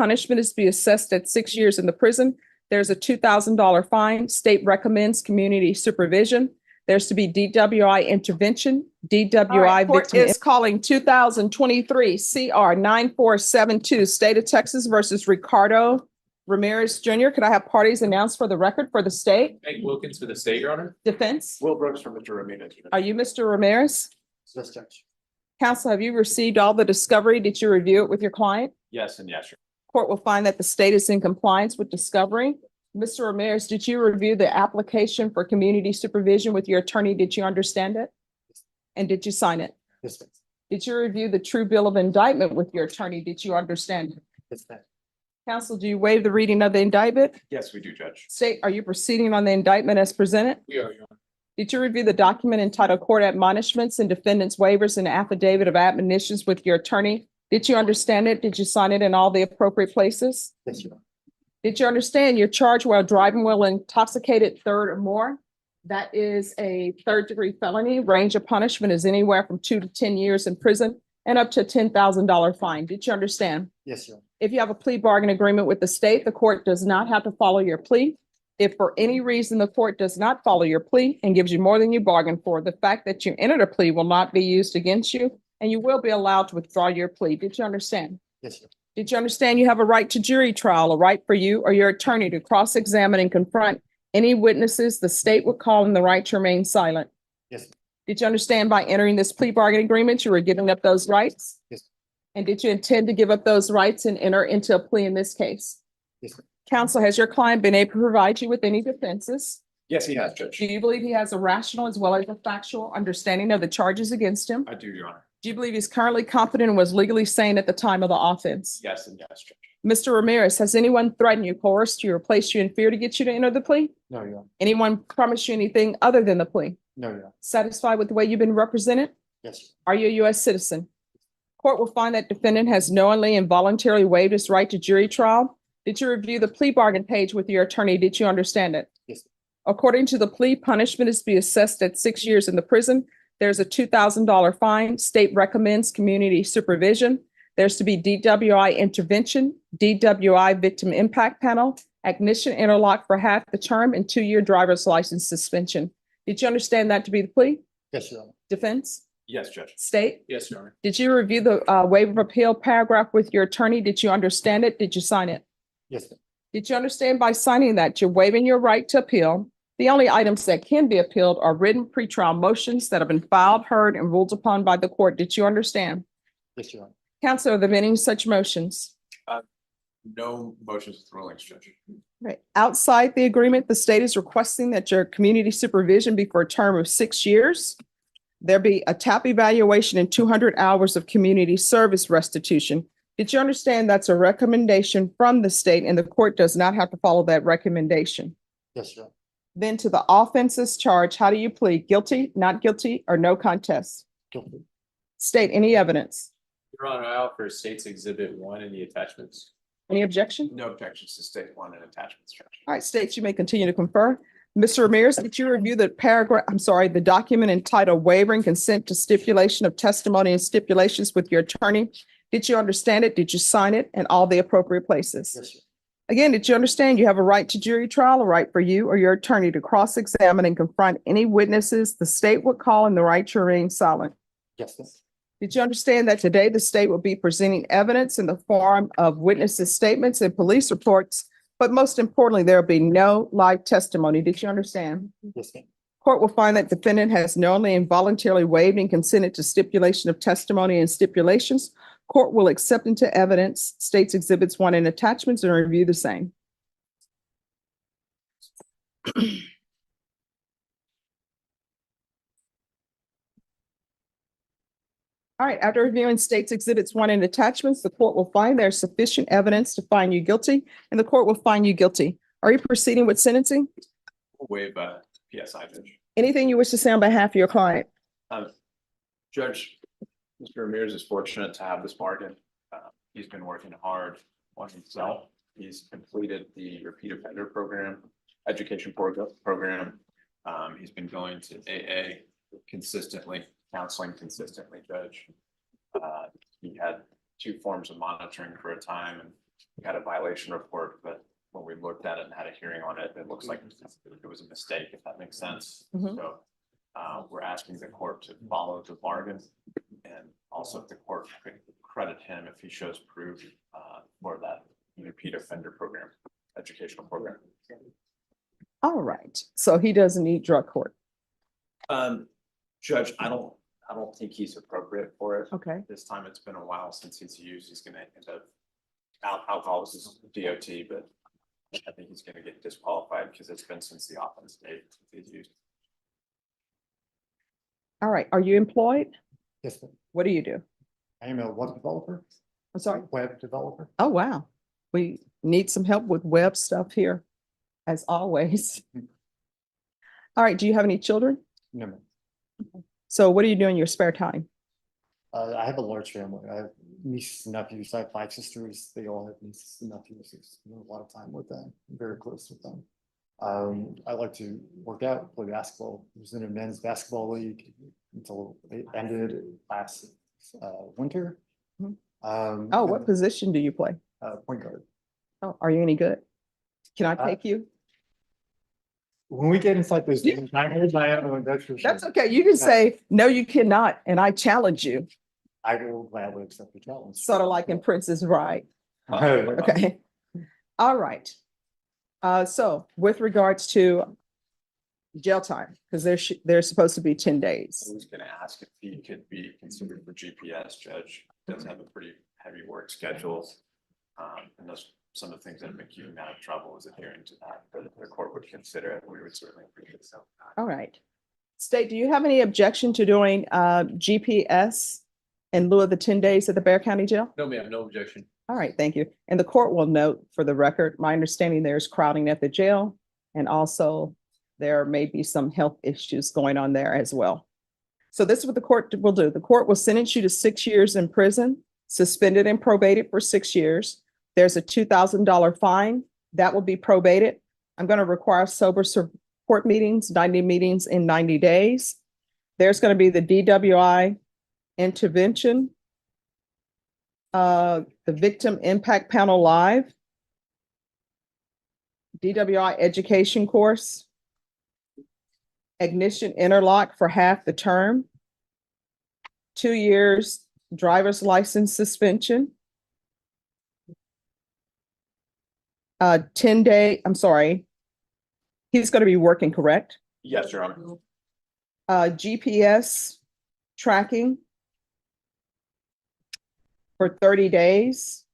punishment is to be assessed at 6 years in the prison. There's a $2,000 fine. State recommends community supervision. There's to be DWI intervention, DWI Court victim is calling 2023 CR 9472, State of Texas versus Ricardo Ramirez Jr. Could I have parties announced for the record for the state? Meg Wilkins for the state, Your Honor. Defense? Will Brooks for Mr. Ramirez. Are you Mr. Ramirez? Yes, Judge. Counsel, have you received all the discovery? Did you review it with your client? Yes, and yes, Your Court will find that the state is in compliance with discovery. Mr. Ramirez, did you review the application for community supervision with your attorney? Did you understand it? And did you sign it? Yes, ma'am. Did you review the true bill of indictment with your attorney? Did you understand it? Yes, ma'am. Counsel, do you waive the reading of the indictment? Yes, we do, Judge. State, are you proceeding on the indictment as presented? We are, Your Honor. Did you review the document entitled Court Admonishments and Defendants Waivers and Affidavit of Admonitions with your attorney? Did you understand it? Did you sign it in all the appropriate places? Yes, Your Honor. Did you understand you're charged while driving while intoxicated third or more? That is a third-degree felony. Range of punishment is anywhere from 2 to 10 years in prison and up to a $10,000 fine. Did you understand? Yes, Your Honor. If you have a plea bargain agreement with the state, the court does not have to follow your plea. If for any reason the court does not follow your plea and gives you more than you bargained for, the fact that you entered a plea will not be used against you, and you will be allowed to withdraw your plea. Did you understand? Yes, Your Honor. Did you understand you have a right to jury trial, a right for you or your attorney to cross-examine and confront any witnesses the state would call and the right to remain silent? Yes, ma'am. Did you understand by entering this plea bargain agreement, you were giving up those rights? Yes. And did you intend to give up those rights and enter into a plea in this case? Yes, ma'am. Counsel, has your client been able to provide you with any defenses? Yes, he has, Judge. Do you believe he has a rational as well as a factual understanding of the charges against him? I do, Your Honor. Do you believe he's currently competent and was legally sane at the time of the offense? Yes, and yes, Judge. Mr. Ramirez, has anyone threatened you, coerced you, or placed you in fear to get you to enter the plea? No, Your Honor. Anyone promised you anything other than the plea? No, Your Honor. Satisfied with the way you've been represented? Yes. Are you a U.S. citizen? Court will find that defendant has knowingly and voluntarily waived his right to jury trial. Did you review the plea bargain page with your attorney? Did you understand it? Yes. According to the plea, punishment is to be assessed at 6 years in the prison. There's a $2,000 fine. State recommends community supervision. There's to be DWI intervention, DWI victim impact panel, ignition interlock for half the term, and 2-year driver's license suspension. Did you understand that to be the plea? Yes, Your Honor. Defense? Yes, Judge. State? Yes, Your Honor. Did you review the waiver of appeal paragraph with your attorney? Did you understand it? Did you sign it? Yes, ma'am. Did you understand by signing that you're waiving your right to appeal? The only items that can be appealed are written pretrial motions that have been filed, heard, and ruled upon by the court. Did you understand? Yes, Your Honor. Counsel, are there any such motions? No motions with rulings, Judge. Right. Outside the agreement, the state is requesting that your community supervision be for a term of 6 years. There be a TAP evaluation and 200 hours of community service restitution. Did you understand that's a recommendation from the state and the court does not have to follow that recommendation? Yes, Your Honor. Then to the offenses charged, how do you plead? Guilty, not guilty, or no contest? Guilty. State any evidence. Your Honor, I offer State's Exhibit 1 in the attachments. Any objection? No objections to State 1 and attachments, Judge. All right, states, you may continue to confer. Mr. Ramirez, did you review the the document entitled Waiving Consent to Stipulation of Testimony and Stipulations with your attorney? Did you understand it? Did you sign it in all the appropriate places? Yes, sir. Again, did you understand you have a right to jury trial, a right for you or your attorney to cross-examine and confront any witnesses the state would call and the right to remain silent? Yes, sir. Did you understand that today the state will be presenting evidence in the form of witnesses' statements and police reports, but most importantly, there will be no live testimony? Did you understand? Yes, ma'am. Court will find that defendant has knowingly and voluntarily waived and consented to stipulation of testimony and stipulations. Court will accept into evidence State's Exhibits 1 and attachments and review the same. All right, after reviewing State's Exhibits 1 and attachments, the court will find there's sufficient evidence to find you guilty, and the court will find you guilty. Are you proceeding with sentencing? Waive PSI, Judge. Anything you wish to say on behalf of your client? Judge, Mr. Ramirez is fortunate to have this bargain. He's been working hard on himself. He's completed the repeat offender program, education program. He's been going to AA consistently, counseling consistently, Judge. He had 2 forms of monitoring for a time, and we had a violation report, but when we looked at it and had a hearing on it, it looks like it was a mistake, if that makes sense. Mhm. So we're asking the court to follow the bargain, and also if the court could credit him if he shows proof for that repeat offender program, educational program. All right, so he doesn't need drug court. Judge, I don't think he's appropriate for it. Okay, This time it's been a while since he's used. He's gonna end up alcohol is his DOT, but I think he's gonna get disqualified because it's been since the offense date he's used. all right. Are you employed? Yes, ma'am. What do you do? I am a web developer. I'm sorry. Web developer. Oh, wow. We need some help with web stuff here, as always. All right, do you have any children? No, ma'am. So what do you do in your spare time? I have a large family. I have nieces and nephews. I have 5 sisters. They all have nieces and nephews. I spend a lot of time with them. I'm very close with them. I like to work out, play basketball. I was in a men's basketball league until it ended last winter. Mhm. Oh, what position do you play? Point guard. Oh, are you any good? Can I take you? When we get inside those games, I hold my own. That's for sure. That's okay. You can say, no, you cannot, and I challenge you, I will gladly accept the challenge. sort of like in Princess Bride. Okay. Okay. All right. So with regards to jail time, because there's supposed to be 10 I days. was gonna ask if he could be considered for GPS. Judge does have a pretty heavy work schedule. And those, some of the things that make you out of trouble is adhering to that, but if the court would consider it, we would certainly appreciate so. All right. State, do you have any objection to doing GPS in lieu of the 10 days at the Bear County Jail? No, ma'am, no objection. All right, thank you. And the court will note for the record, my understanding there's crowding at the jail, and also there may be some health issues going on there as well. So this is what the court will do. The court will sentence you to 6 years in prison, suspended and probated for 6 years. There's a $2,000 fine that will be probated. I'm going to require sober support meetings, 90 meetings in 90 days. There's going to be the DWI intervention, the Victim Impact Panel Live, DWI education course, ignition interlock for half the term, 2 years driver's license suspension, 10-day, I'm sorry, he's going to be working, correct? Yes, Your Honor. GPS tracking for 30 days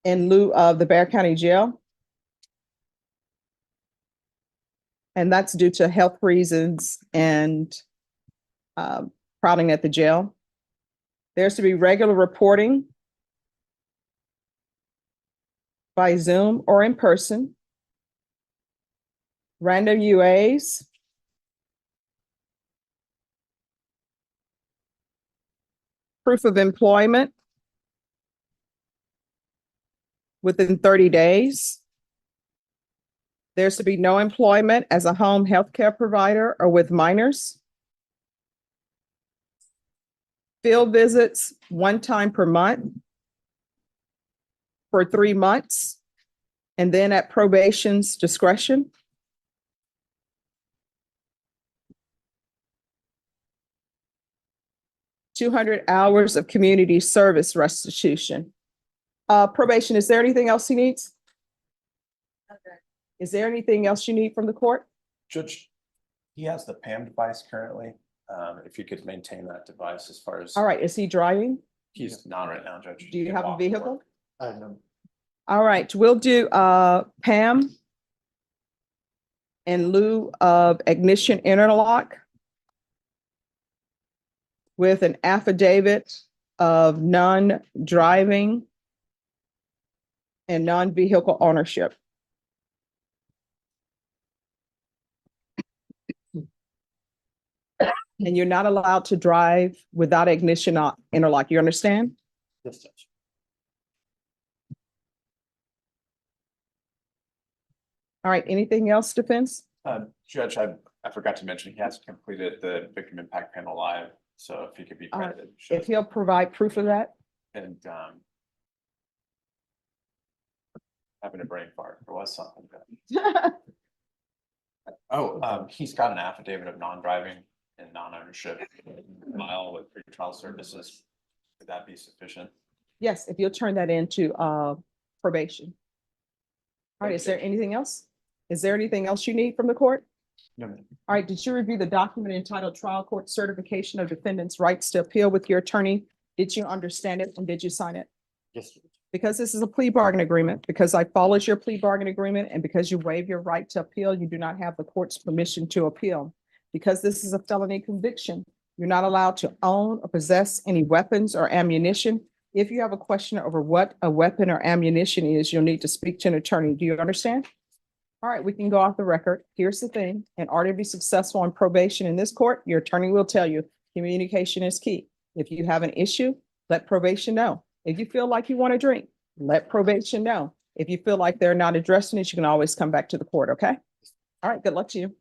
in lieu of the Bear County Jail. And that's due to health reasons and crowding at the jail. There's to be regular reporting by Zoom or in person, random UAs, proof of employment within 30 days. There's to be no employment as a home healthcare provider or with minors. Field visits 1 time per month for 3 months, and then at probation's discretion. $200 hours of community service restitution. Probation, is there anything else he needs? Is there anything else you need from the court? Judge, he has the PAM device currently. If you could maintain that device as far as. All right, is he driving? He's not right now, Judge. Do you He have a walked to vehicle? work. No. All right, we'll do PAM in lieu of ignition interlock with an affidavit of non-driving and non-vehicle ownership. And you're not allowed to drive without ignition interlock. You understand? Yes, Judge. All right, anything else, defense? Judge, I forgot to mention, he has completed the Victim Impact Panel Live, so if he could be credited. If he'll provide proof of that. And having a brain fart. There was something good. Oh, he's got an affidavit of non-driving and non-ownership file with pretrial services. Would that be sufficient? Yes, if you'll turn that into probation. All right, is there anything else? Is there anything else you need from the court? No, ma'am. All right, did you review the document entitled Trial Court Certification of Defendant's Rights to Appeal with your attorney? Did you understand it and did you sign it? Yes, Judge. Because this is a plea bargain agreement, because I followed your plea bargain agreement, and because you waive your right to appeal, you do not have the court's permission to appeal. Because this is a felony conviction, you're not allowed to own or possess any weapons or ammunition. If you have a question over what a weapon or ammunition is, you'll need to speak to an attorney. Do you understand? All right, we can go off the record. Here's the thing. In order to be successful on probation in this court, your attorney will tell you communication is key. If you have an issue, let probation know. If you feel like you want to drink, let probation know. If you feel like they're not addressing it, you can always come back to the court, okay? All right, good luck to you.